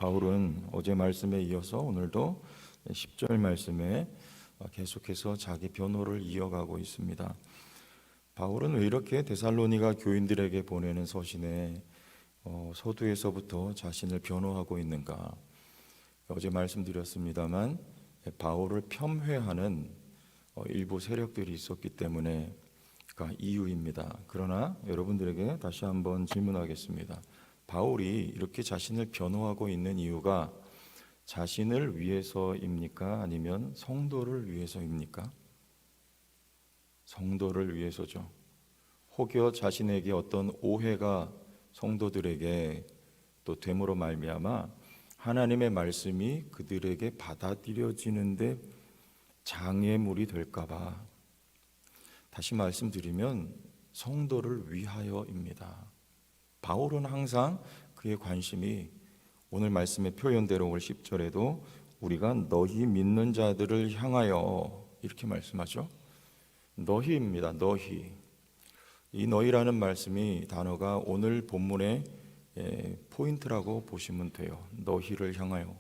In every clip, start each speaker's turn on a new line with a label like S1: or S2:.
S1: 바울은 어제 말씀에 이어서 오늘도 10절 말씀에 계속해서 자기 변호를 이어가고 있습니다. 바울은 왜 이렇게 데살로니가 교인들에게 보내는 서신에 서두에서부터 자신을 변호하고 있는가? 어제 말씀드렸습니다만 바울을 폄훼하는 일부 세력들이 있었기 때문에 이유입니다. 그러나 여러분들에게 다시 한번 질문하겠습니다. 바울이 이렇게 자신을 변호하고 있는 이유가 자신을 위해서입니까? 아니면 성도를 위해서입니까? 성도를 위해서죠. 혹여 자신에게 어떤 오해가 성도들에게 또 됨으로 말미암아 하나님의 말씀이 그들에게 받아들여지는데 장애물이 될까봐, 다시 말씀드리면 성도를 위하여입니다. 바울은 항상 그의 관심이 오늘 말씀의 표현대로 올 10절에도 우리가 너희 믿는 자들을 향하여 이렇게 말씀하죠. 너희입니다. 너희. 이 너희라는 말씀이 단어가 오늘 본문의 포인트라고 보시면 돼요. 너희를 향하여.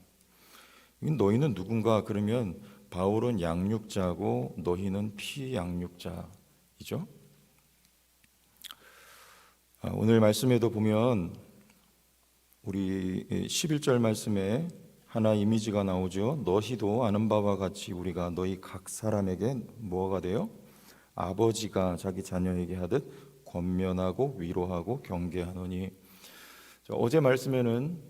S1: 너희는 누군가? 그러면 바울은 양육자고 너희는 피양육자이죠. 오늘 말씀에도 보면 우리 11절 말씀에 하나 이미지가 나오죠. 너희도 아는 바와 같이 우리가 너희 각 사람에게 뭐가 돼요? 아버지가 자기 자녀에게 하듯 권면하고 위로하고 경계하노니. 어제 말씀에는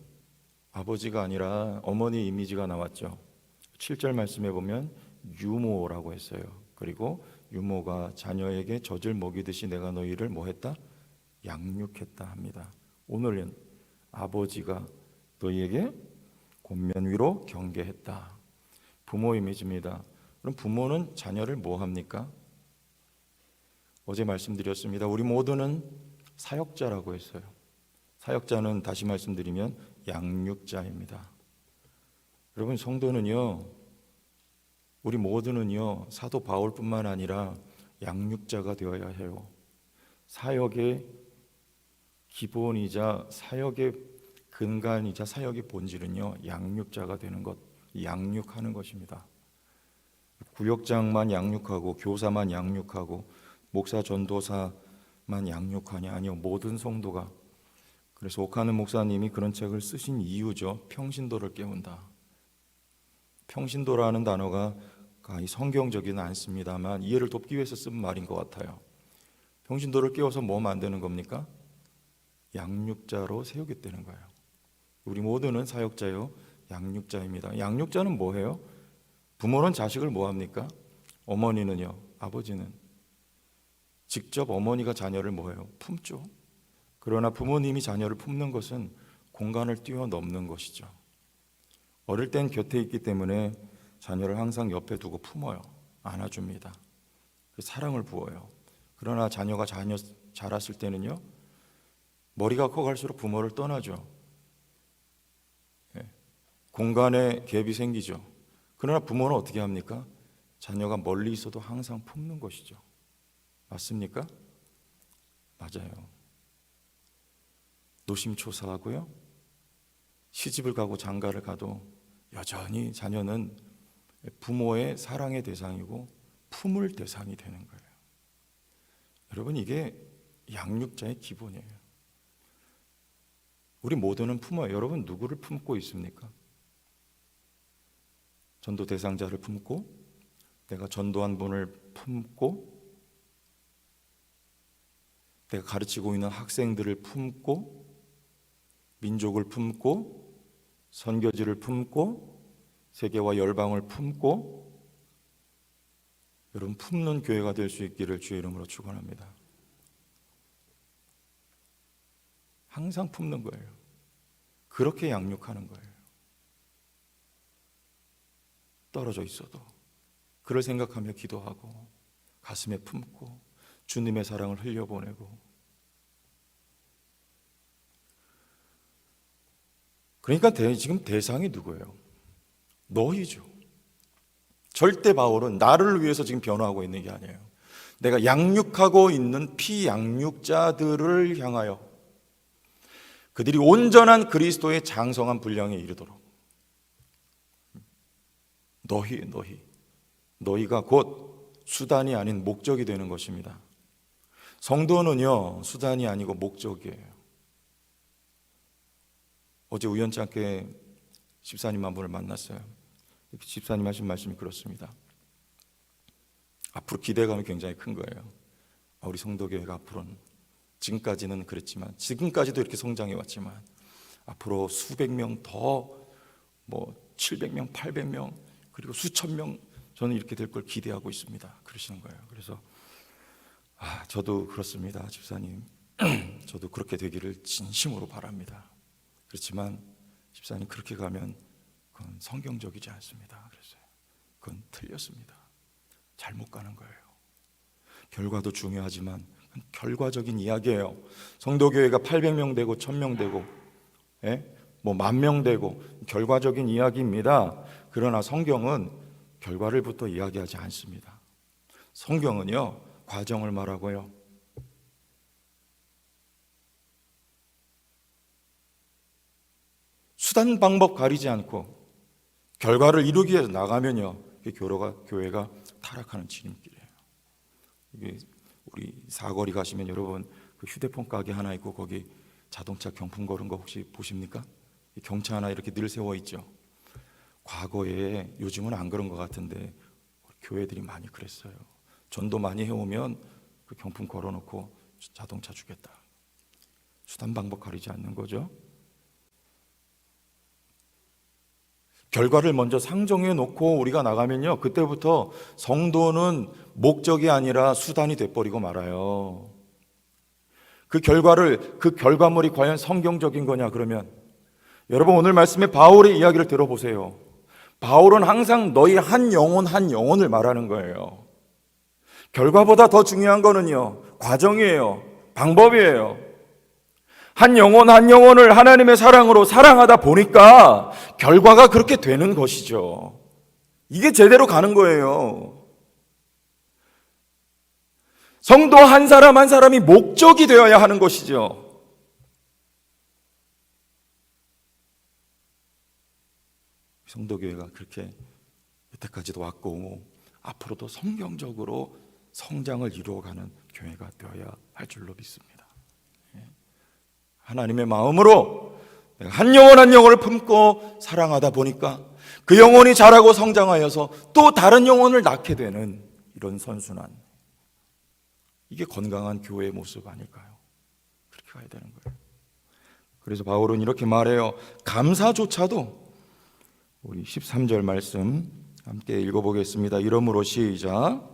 S1: 아버지가 아니라 어머니 이미지가 나왔죠. 7절 말씀에 보면 유모라고 했어요. 그리고 유모가 자녀에게 젖을 먹이듯이 내가 너희를 뭐 했다? 양육했다 합니다. 오늘은 아버지가 너희에게 권면 위로 경계했다. 부모 이미지입니다. 그럼 부모는 자녀를 뭐 합니까? 어제 말씀드렸습니다. 우리 모두는 사역자라고 했어요. 사역자는 다시 말씀드리면 양육자입니다. 여러분, 성도는요, 우리 모두는요, 사도 바울뿐만 아니라 양육자가 되어야 해요. 사역의 기본이자 사역의 근간이자 사역의 본질은요, 양육자가 되는 것, 양육하는 것입니다. 구역장만 양육하고 교사만 양육하고 목사 전도사만 양육하냐? 아니요, 모든 성도가. 그래서 옥하는 목사님이 그런 책을 쓰신 이유죠. 평신도를 깨운다. 평신도라는 단어가 성경적이는 않습니다만 이해를 돕기 위해서 쓴 말인 것 같아요. 평신도를 깨워서 뭐 만드는 겁니까? 양육자로 세우겠다는 거예요. 우리 모두는 사역자요, 양육자입니다. 양육자는 뭐예요? 부모는 자식을 뭐 합니까? 어머니는요, 아버지는 직접 어머니가 자녀를 뭐예요? 품죠. 그러나 부모님이 자녀를 품는 것은 공간을 뛰어넘는 것이죠. 어릴 땐 곁에 있기 때문에 자녀를 항상 옆에 두고 품어요. 안아줍니다. 사랑을 부어요. 그러나 자녀가 자랐을 때는요, 머리가 커갈수록 부모를 떠나죠. 공간에 갭이 생기죠. 그러나 부모는 어떻게 합니까? 자녀가 멀리 있어도 항상 품는 것이죠. 맞습니까? 맞아요. 노심초사하고요, 시집을 가고 장가를 가도 여전히 자녀는 부모의 사랑의 대상이고 품을 대상이 되는 거예요. 여러분, 이게 양육자의 기본이에요. 우리 모두는 품어요. 여러분, 누구를 품고 있습니까? 전도 대상자를 품고, 내가 전도한 분을 품고, 내가 가르치고 있는 학생들을 품고, 민족을 품고, 선교지를 품고, 세계와 열방을 품고, 여러분, 품는 교회가 될 수 있기를 주의 이름으로 축원합니다. 항상 품는 거예요. 그렇게 양육하는 거예요. 떨어져 있어도 그를 생각하며 기도하고 가슴에 품고 주님의 사랑을 흘려보내고. 그러니까 지금 대상이 누구예요? 너희죠. 절대 바울은 나를 위해서 지금 변호하고 있는 게 아니에요. 내가 양육하고 있는 피양육자들을 향하여. 그들이 온전한 그리스도의 장성한 분량에 이르도록. 너희가 곧 수단이 아닌 목적이 되는 것입니다. 성도는요, 수단이 아니고 목적이에요. 어제 우연치 않게 집사님 한 분을 만났어요. 집사님 하신 말씀이 그렇습니다. 앞으로 기대감이 굉장히 큰 거예요. 우리 성도교회가 앞으로는, 지금까지는 그랬지만, 지금까지도 이렇게 성장해 왔지만 앞으로 수백 명 더, 700명, 800명, 그리고 수천 명, 저는 이렇게 될 걸 기대하고 있습니다. 그러시는 거예요. 그래서 저도 그렇습니다, 집사님. 저도 그렇게 되기를 진심으로 바랍니다. 그렇지만 집사님, 그렇게 가면 그건 성경적이지 않습니다. 그랬어요. 그건 틀렸습니다. 잘못 가는 거예요. 결과도 중요하지만 결과적인 이야기예요. 성도교회가 800명 되고 1000명 되고 10,000명 되고 결과적인 이야기입니다. 그러나 성경은 결과를부터 이야기하지 않습니다. 성경은요, 과정을 말하고요, 수단 방법 가리지 않고 결과를 이루기 위해서 나가면요, 교회가 타락하는 지름길이에요. 이게 우리 사거리 가시면 여러분, 그 휴대폰 가게 하나 있고 거기 자동차 경품 거는 거 혹시 보십니까? 경차 하나 이렇게 늘 세워 있죠. 과거에, 요즘은 안 그런 것 같은데 교회들이 많이 그랬어요. 전도 많이 해오면 그 경품 걸어놓고 자동차 주겠다. 수단 방법 가리지 않는 거죠. 결과를 먼저 상정해 놓고 우리가 나가면요, 그때부터 성도는 목적이 아니라 수단이 돼버리고 말아요. 그 결과물이 과연 성경적인 거냐 그러면, 여러분 오늘 말씀에 바울의 이야기를 들어보세요. 바울은 항상 너희 한 영혼을 말하는 거예요. 결과보다 더 중요한 거는요, 과정이에요. 방법이에요. 한 영혼을 하나님의 사랑으로 사랑하다 보니까 결과가 그렇게 되는 것이죠. 이게 제대로 가는 거예요. 성도 한 사람 한 사람이 목적이 되어야 하는 것이죠. 성도교회가 그렇게 여태까지도 왔고 앞으로도 성경적으로 성장을 이루어가는 교회가 되어야 할 줄로 믿습니다. 하나님의 마음으로 내가 한 영혼을 품고 사랑하다 보니까 그 영혼이 자라고 성장하여서 또 다른 영혼을 낳게 되는 이런 선순환, 이게 건강한 교회의 모습 아닐까요? 그렇게 가야 되는 거예요. 그래서 바울은 이렇게 말해요. 감사조차도, 우리 13절 말씀 함께 읽어보겠습니다. 이러므로 시작.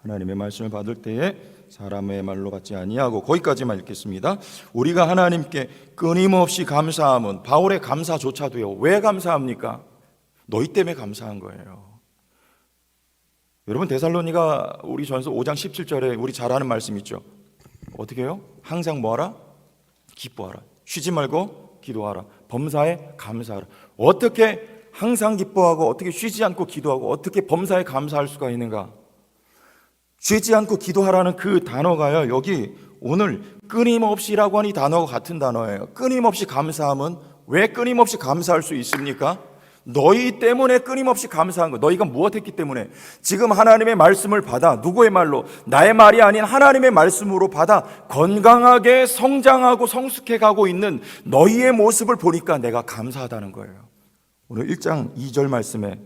S1: 하나님의 말씀을 받을 때에 사람의 말로 받지 아니하고, 거기까지만 읽겠습니다. 우리가 하나님께 끊임없이 감사함은, 바울의 감사조차도요, 왜 감사합니까? 너희 때문에 감사한 거예요. 여러분, 데살로니가 우리 전서 5장 17절에 우리 잘 아는 말씀 있죠. 어떻게 해요? 항상 뭐하라? 기뻐하라. 쉬지 말고 기도하라. 범사에 감사하라. 어떻게 항상 기뻐하고 어떻게 쉬지 않고 기도하고 어떻게 범사에 감사할 수가 있는가? 쉬지 않고 기도하라는 그 단어가요, 여기 오늘 끊임없이라고 하는 이 단어가 같은 단어예요. 끊임없이 감사함은 왜 끊임없이 감사할 수 있습니까? 너희 때문에 끊임없이 감사한 거. 너희가 무엇했기 때문에? 지금 하나님의 말씀을 받아, 누구의 말로? 나의 말이 아닌 하나님의 말씀으로 받아 건강하게 성장하고 성숙해가고 있는 너희의 모습을 보니까 내가 감사하다는 거예요. 오늘 1장 2절 말씀에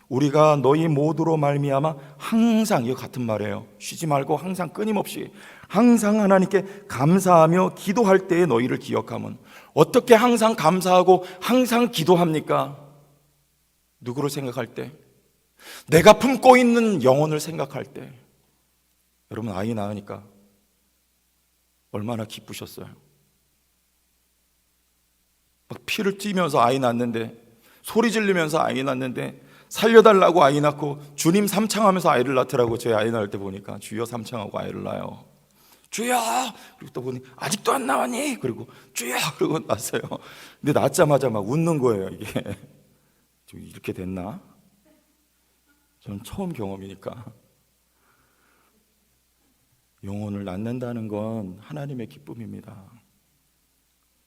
S1: 우리가 너희 모두로 말미암아 항상, 이거 같은 말이에요. 쉬지 말고 항상 끊임없이 항상 하나님께 감사하며 기도할 때에 너희를 기억하면, 어떻게 항상 감사하고 항상 기도합니까? 누구를 생각할 때? 내가 품고 있는 영혼을 생각할 때. 여러분, 아이 낳으니까 얼마나 기쁘셨어요? 막 피를 튀면서 아이 낳는데, 소리 지르면서 아이 낳는데, 살려달라고 아이 낳고 주님 삼창하면서 아이를 낳더라고. 제 아이 낳을 때 보니까 주여 삼창하고 아이를 낳아요. 주여! 그리고 또 보니 아직도 안 나왔니? 그리고 주여! 그러고 낳았어요. 근데 낳자마자 막 웃는 거예요. 이게 이렇게 됐나? 저는 처음 경험이니까. 영혼을 낳는다는 건 하나님의 기쁨입니다.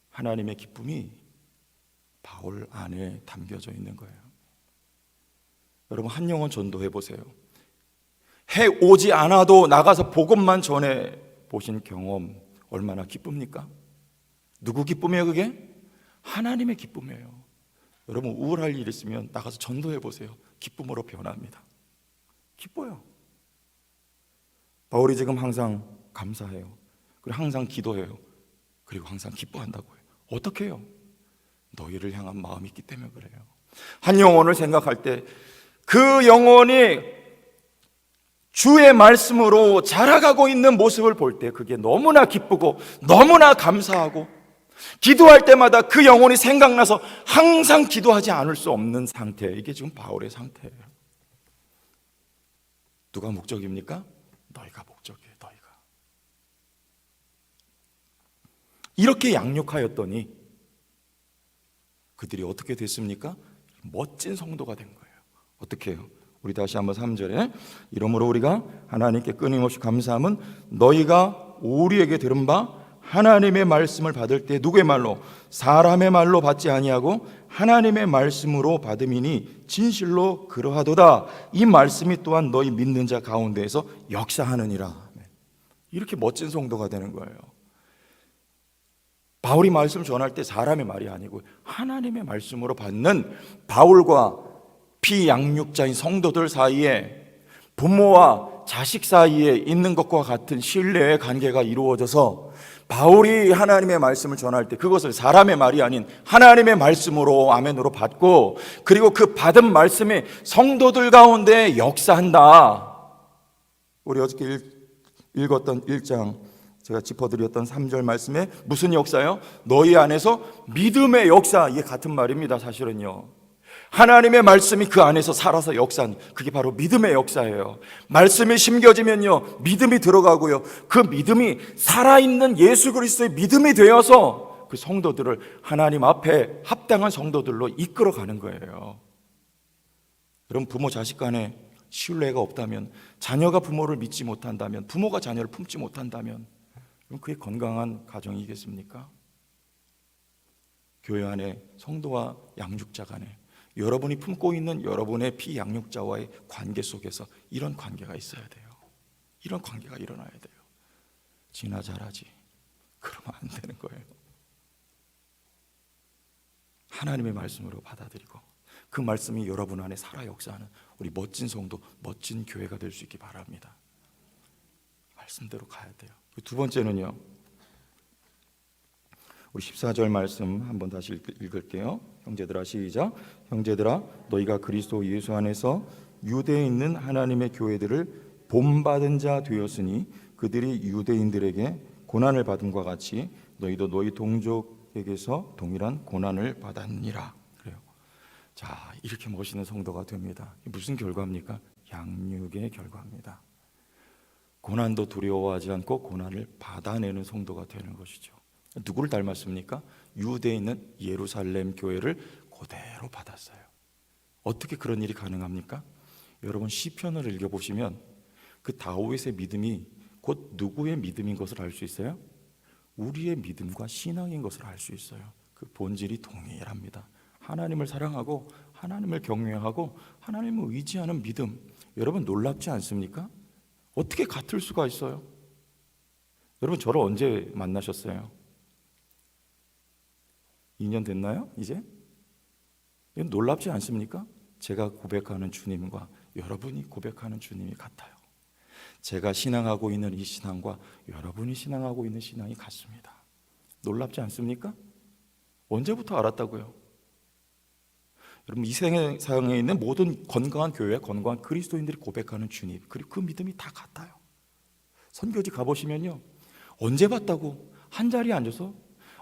S1: 하나님의 기쁨이 바울 안에 담겨져 있는 거예요. 여러분, 한 영혼 전도해 보세요. 해 오지 않아도 나가서 복음만 전해 보신 경험 얼마나 기쁩니까? 누구 기쁨이에요 그게? 하나님의 기쁨이에요. 여러분, 우울할 일 있으면 나가서 전도해 보세요. 기쁨으로 변합니다. 기뻐요. 바울이 지금 항상 감사해요. 그리고 항상 기도해요. 그리고 항상 기뻐한다고 해요. 어떻게 해요? 너희를 향한 마음이 있기 때문에 그래요. 한 영혼을 생각할 때 그 영혼이 주의 말씀으로 자라가고 있는 모습을 볼 때 그게 너무나 기쁘고 너무나 감사하고, 기도할 때마다 그 영혼이 생각나서 항상 기도하지 않을 수 없는 상태, 이게 지금 바울의 상태예요. 누가 목적입니까? 너희가 목적이에요. 너희가 이렇게 양육하였더니 그들이 어떻게 됐습니까? 멋진 성도가 된 거예요. 어떻게 해요? 우리 다시 한번 3절에 이러므로 우리가 하나님께 끊임없이 감사함은 너희가 우리에게 들은 바 하나님의 말씀을 받을 때 누구의 말로? 사람의 말로 받지 아니하고 하나님의 말씀으로 받음이니 진실로 그러하도다. 이 말씀이 또한 너희 믿는 자 가운데에서 역사하느니라. 이렇게 멋진 성도가 되는 거예요. 바울이 말씀 전할 때 사람의 말이 아니고 하나님의 말씀으로 받는 바울과 피양육자인 성도들 사이에, 부모와 자식 사이에 있는 것과 같은 신뢰의 관계가 이루어져서 바울이 하나님의 말씀을 전할 때 그것을 사람의 말이 아닌 하나님의 말씀으로, 아멘으로 받고, 그리고 그 받은 말씀이 성도들 가운데 역사한다. 우리 어저께 읽었던 1장 제가 짚어드렸던 3절 말씀에 무슨 역사요? 너희 안에서 믿음의 역사. 이게 같은 말입니다. 사실은요, 하나님의 말씀이 그 안에서 살아서 역사하는, 그게 바로 믿음의 역사예요. 말씀이 심겨지면요, 믿음이 들어가고요, 그 믿음이 살아있는 예수 그리스도의 믿음이 되어서 그 성도들을 하나님 앞에 합당한 성도들로 이끌어가는 거예요. 여러분, 부모 자식 간에 신뢰가 없다면, 자녀가 부모를 믿지 못한다면, 부모가 자녀를 품지 못한다면, 그럼 그게 건강한 가정이겠습니까? 교회 안에 성도와 양육자 간에, 여러분이 품고 있는 여러분의 피양육자와의 관계 속에서 이런 관계가 있어야 돼요. 이런 관계가 일어나야 돼요. 지나 잘하지, 그러면 안 되는 거예요. 하나님의 말씀으로 받아들이고 그 말씀이 여러분 안에 살아 역사하는 우리 멋진 성도, 멋진 교회가 될 수 있기 바랍니다. 말씀대로 가야 돼요. 두 번째는요, 우리 14절 말씀 한번 다시 읽을게요. 형제들아, 시작. 형제들아, 너희가 그리스도 예수 안에서 유대에 있는 하나님의 교회들을 본받은 자 되었으니 그들이 유대인들에게 고난을 받음과 같이 너희도 너희 동족에게서 동일한 고난을 받았니라. 그래요. 자, 이렇게 멋있는 성도가 됩니다. 무슨 결과입니까? 양육의 결과입니다. 고난도 두려워하지 않고 고난을 받아내는 성도가 되는 것이죠. 누구를 닮았습니까? 유대에 있는 예루살렘 교회를 그대로 받았어요. 어떻게 그런 일이 가능합니까? 여러분, 시편을 읽어보시면 그 다윗의 믿음이 곧 누구의 믿음인 것을 알 수 있어요? 우리의 믿음과 신앙인 것을 알 수 있어요. 그 본질이 동일합니다. 하나님을 사랑하고 하나님을 경외하고 하나님을 의지하는 믿음. 여러분, 놀랍지 않습니까? 어떻게 같을 수가 있어요? 여러분, 저를 언제 만나셨어요? 2년 됐나요? 이제? 놀랍지 않습니까? 제가 고백하는 주님과 여러분이 고백하는 주님이 같아요. 제가 신앙하고 있는 이 신앙과 여러분이 신앙하고 있는 신앙이 같습니다. 놀랍지 않습니까? 언제부터 알았다고요? 여러분, 이 세상에 있는 모든 건강한 교회, 건강한 그리스도인들이 고백하는 주님, 그리고 그 믿음이 다 같아요. 선교지 가보시면요, 언제 봤다고 한 자리에 앉아서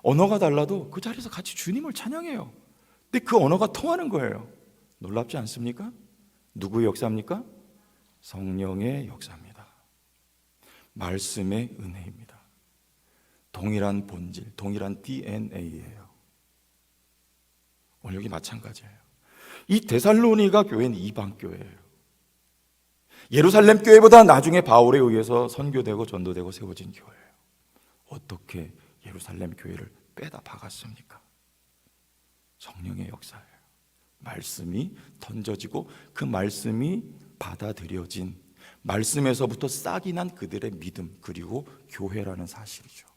S1: 언어가 달라도 그 자리에서 같이 주님을 찬양해요. 근데 그 언어가 통하는 거예요. 놀랍지 않습니까? 누구의 역사입니까? 성령의 역사입니다. 말씀의 은혜입니다. 동일한 본질, 동일한 DNA예요. 오늘 여기 마찬가지예요. 이 데살로니가 교회는 이방 교회예요. 예루살렘 교회보다 나중에 바울에 의해서 선교되고 전도되고 세워진 교회예요. 어떻게 예루살렘 교회를 빼다 박았습니까? 성령의 역사예요. 말씀이 던져지고 그 말씀이 받아들여진, 말씀에서부터 싹이 난 그들의 믿음, 그리고 교회라는 사실이죠.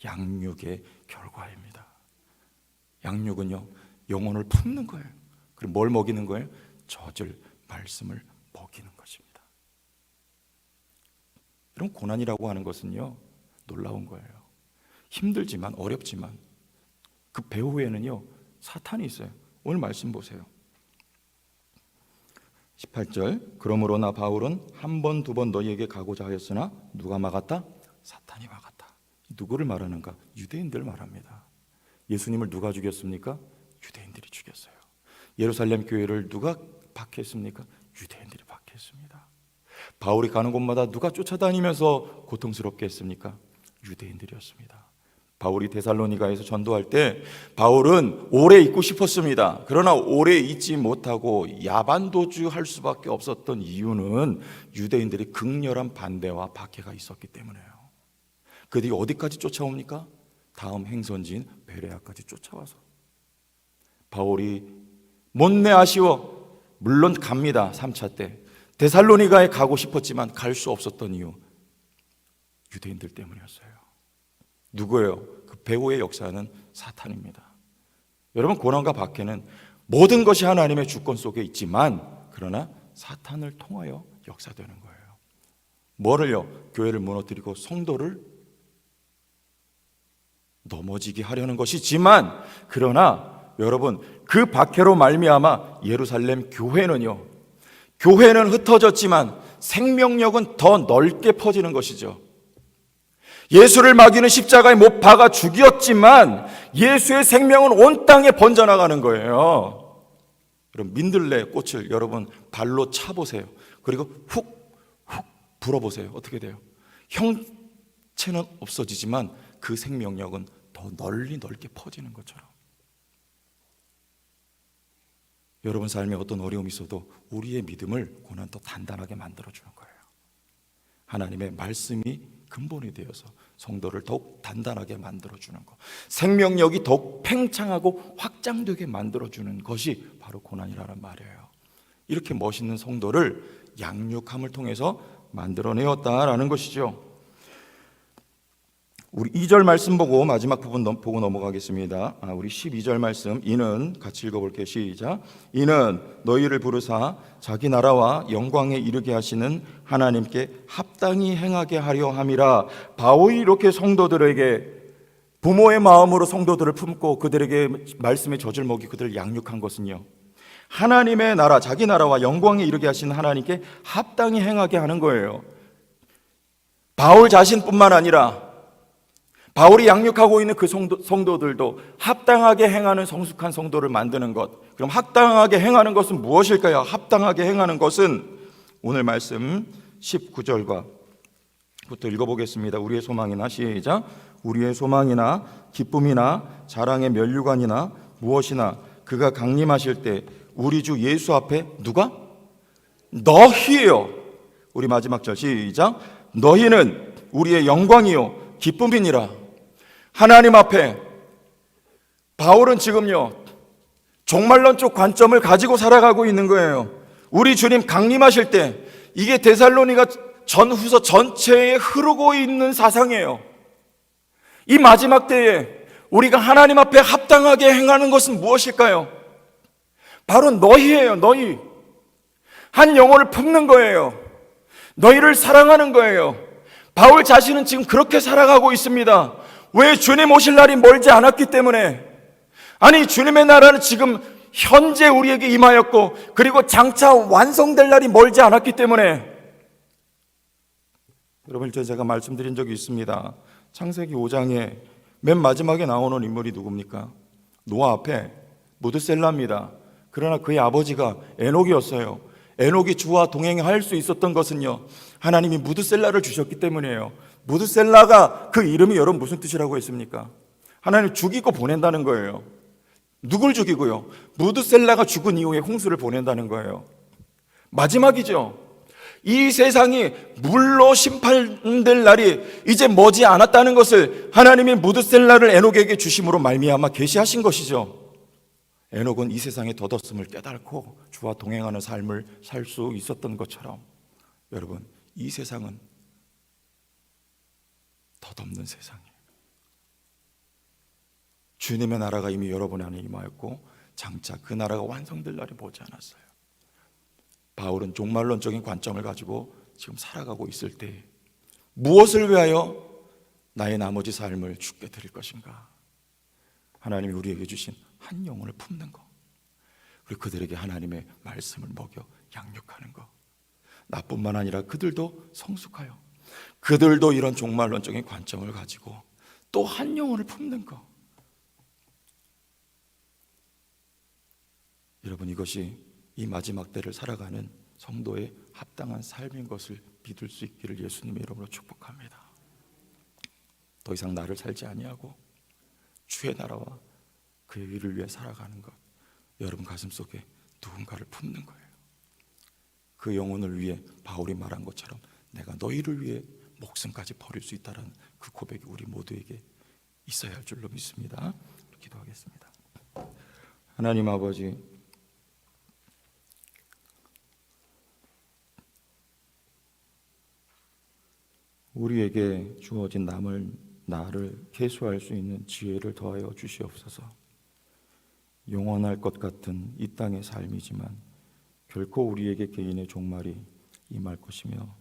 S1: 양육의 결과입니다. 양육은요, 영혼을 품는 거예요. 그리고 뭘 먹이는 거예요? 젖을, 말씀을 먹이는 것입니다. 이런 고난이라고 하는 것은요, 놀라운 거예요. 힘들지만, 어렵지만 그 배후에는요, 사탄이 있어요. 오늘 말씀 보세요. 18절, 그러므로 나 바울은 한 번, 두 번 너희에게 가고자 하였으나 누가 막았다? 사탄이 막았다. 누구를 말하는가? 유대인들 말합니다. 예수님을 누가 죽였습니까? 유대인들이 죽였어요. 예루살렘 교회를 누가 박해했습니까? 유대인들이 박해했습니다. 바울이 가는 곳마다 누가 쫓아다니면서 고통스럽게 했습니까? 유대인들이었습니다. 바울이 데살로니가에서 전도할 때 바울은 오래 있고 싶었습니다. 그러나 오래 있지 못하고 야반도주할 수밖에 없었던 이유는 유대인들이 극렬한 반대와 박해가 있었기 때문에요. 그들이 어디까지 쫓아옵니까? 다음 행선지인 베레아까지 쫓아와서 바울이 못내 아쉬워 물론 갑니다. 3차 때 데살로니가에 가고 싶었지만 갈 수 없었던 이유, 유대인들 때문이었어요. 누구예요? 그 배후의 역사는 사탄입니다. 여러분, 고난과 박해는 모든 것이 하나님의 주권 속에 있지만 그러나 사탄을 통하여 역사되는 거예요. 뭐를요? 교회를 무너뜨리고 성도를 넘어지게 하려는 것이지만, 그러나 여러분, 그 박해로 말미암아 예루살렘 교회는 흩어졌지만 생명력은 더 넓게 퍼지는 것이죠. 예수를 막이는 십자가에 못 박아 죽였지만 예수의 생명은 온 땅에 번져나가는 거예요. 여러분, 민들레 꽃을 여러분 발로 차보세요. 그리고 훅 불어보세요. 어떻게 돼요? 형체는 없어지지만 그 생명력은 더 넓게 퍼지는 것처럼, 여러분 삶에 어떤 어려움이 있어도 우리의 믿음을 고난 더 단단하게 만들어주는 거예요. 하나님의 말씀이 근본이 되어서 성도를 더욱 단단하게 만들어주는 것, 생명력이 더욱 팽창하고 확장되게 만들어주는 것이 바로 고난이라는 말이에요. 이렇게 멋있는 성도를 양육함을 통해서 만들어내었다라는 것이죠. 우리 2절 말씀 보고 마지막 부분 보고 넘어가겠습니다. 우리 12절 말씀, 이는 같이 읽어볼게요. 시작. 이는 너희를 부르사 자기 나라와 영광에 이르게 하시는 하나님께 합당히 행하게 하려 함이라. 바울이 이렇게 성도들에게 부모의 마음으로 성도들을 품고 그들에게 말씀의 젖을 먹이 그들을 양육한 것은요, 하나님의 나라, 자기 나라와 영광에 이르게 하시는 하나님께 합당히 행하게 하는 거예요. 바울 자신뿐만 아니라 바울이 양육하고 있는 그 성도들도 합당하게 행하는 성숙한 성도를 만드는 것. 그럼 합당하게 행하는 것은 무엇일까요? 합당하게 행하는 것은 오늘 말씀 19절부터 읽어보겠습니다. 우리의 소망이나, 시작. 우리의 소망이나 기쁨이나 자랑의 면류관이나 무엇이나 그가 강림하실 때 우리 주 예수 앞에 누가? 너희요. 우리 마지막 절 시작. 너희는 우리의 영광이요 기쁨이니라. 하나님 앞에 바울은 지금요 종말론적 관점을 가지고 살아가고 있는 거예요. 우리 주님 강림하실 때, 이게 데살로니가 전후서 전체에 흐르고 있는 사상이에요. 이 마지막 때에 우리가 하나님 앞에 합당하게 행하는 것은 무엇일까요? 바로 너희예요. 너희. 한 영혼을 품는 거예요. 너희를 사랑하는 거예요. 바울 자신은 지금 그렇게 살아가고 있습니다. 왜? 주님 오실 날이 멀지 않았기 때문에. 아니, 주님의 나라는 지금 현재 우리에게 임하였고, 그리고 장차 완성될 날이 멀지 않았기 때문에. 여러분, 제가 말씀드린 적이 있습니다. 창세기 5장에 맨 마지막에 나오는 인물이 누굽니까? 노아 앞에 무드셀라입니다. 그러나 그의 아버지가 에녹이었어요. 에녹이 주와 동행할 수 있었던 것은요, 하나님이 무드셀라를 주셨기 때문이에요. 무드셀라가 그 이름이 여러분 무슨 뜻이라고 했습니까? 하나님 죽이고 보낸다는 거예요. 누굴 죽이고요? 무드셀라가 죽은 이후에 홍수를 보낸다는 거예요. 마지막이죠. 이 세상이 물로 심판될 날이 이제 머지 않았다는 것을 하나님이 무드셀라를 에녹에게 주심으로 말미암아 계시하신 것이죠. 에녹은 이 세상에 덧없음을 깨닫고 주와 동행하는 삶을 살 수 있었던 것처럼 여러분, 이 세상은 덧없는 세상이에요. 주님의 나라가 이미 여러분 안에 임하였고 장차 그 나라가 완성될 날이 머지 않았어요. 바울은 종말론적인 관점을 가지고 지금 살아가고 있을 때 무엇을 위하여 나의 나머지 삶을 주께 드릴 것인가? 하나님이 우리에게 주신 한 영혼을 품는 것, 그리고 그들에게 하나님의 말씀을 먹여 양육하는 것. 나뿐만 아니라 그들도 성숙하여 그들도 이런 종말론적인 관점을 가지고 또 한 영혼을 품는 것. 여러분, 이것이 이 마지막 때를 살아가는 성도의 합당한 삶인 것을 믿을 수 있기를 예수님의 이름으로 축복합니다. 더 이상 나를 살지 아니하고 주의 나라와 그의 일을 위해 살아가는 것, 여러분 가슴속에 누군가를 품는 거예요. 그 영혼을 위해 바울이 말한 것처럼 내가 너희를 위해 목숨까지 버릴 수 있다는 그 고백이 우리 모두에게 있어야 할 줄로 믿습니다. 기도하겠습니다. 하나님 아버지, 우리에게 주어진 나를 계수할 수 있는 지혜를 더하여 주시옵소서. 영원할 것 같은 이 땅의 삶이지만 결코 우리에게 개인의 종말이 임할 것이며,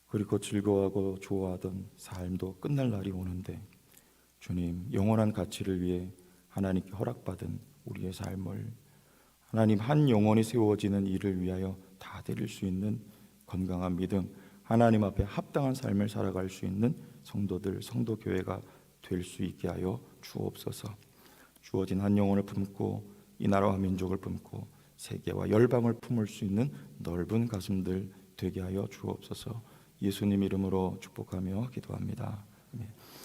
S1: 그리고 즐거워하고 좋아하던 삶도 끝날 날이 오는데 주님, 영원한 가치를 위해 하나님께 허락받은 우리의 삶을 하나님 한 영혼이 세워지는 일을 위하여 다 드릴 수 있는 건강한 믿음, 하나님 앞에 합당한 삶을 살아갈 수 있는 성도들, 성도교회가 될 수 있게 하여 주옵소서. 주어진 한 영혼을 품고 이 나라와 민족을 품고 세계와 열방을 품을 수 있는 넓은 가슴들 되게 하여 주옵소서. 예수님 이름으로 축복하며 기도합니다. 아멘.